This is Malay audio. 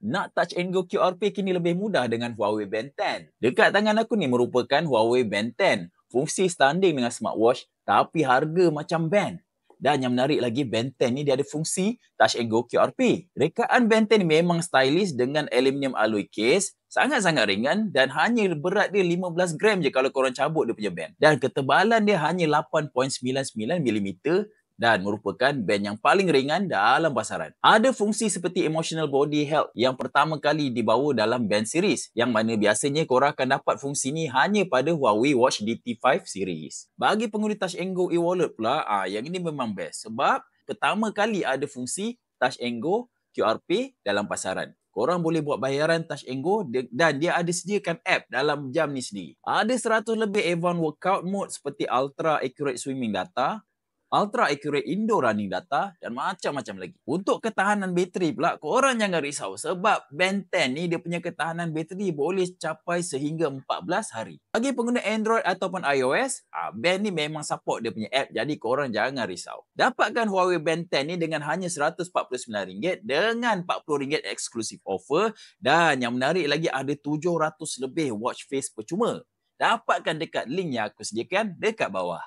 Nak touch and go QRP kini lebih mudah dengan Huawei Band 10. Dekat tangan aku ni merupakan Huawei Band 10. Fungsi standing dengan smartwatch tapi harga macam band. Dan yang menarik lagi, Band 10 ni dia ada fungsi touch and go QRP. Rekaan Band 10 ni memang stylish dengan aluminium alloy case, sangat-sangat ringan dan hanya berat dia 15 gram je kalau korang cabut dia punya band. Dan ketebalan dia hanya 8.99mm dan merupakan band yang paling ringan dalam pasaran. Ada fungsi seperti emotional body health yang pertama kali dibawa dalam band series, yang mana biasanya korang akan dapat fungsi ni hanya pada Huawei Watch DT5 series. Bagi pengguna Touch and Go e-wallet pula, yang ini memang best sebab pertama kali ada fungsi Touch and Go QRP dalam pasaran. Korang boleh buat bayaran Touch and Go dan dia ada sediakan app dalam jam ni sendiri. Ada 100 lebih advanced workout mode seperti Ultra Accurate Swimming Data, Ultra Accurate Indoor Running Data dan macam-macam lagi. Untuk ketahanan bateri pula, korang jangan risau sebab Band 10 ni dia punya ketahanan bateri boleh capai sehingga 14 hari. Bagi pengguna Android ataupun iOS, band ni memang support dia punya app, jadi korang jangan risau. Dapatkan Huawei Band 10 ni dengan hanya RM149 dengan RM40 eksklusif offer, dan yang menarik lagi ada 700 lebih watch face percuma. Dapatkan dekat link yang aku sediakan dekat bawah.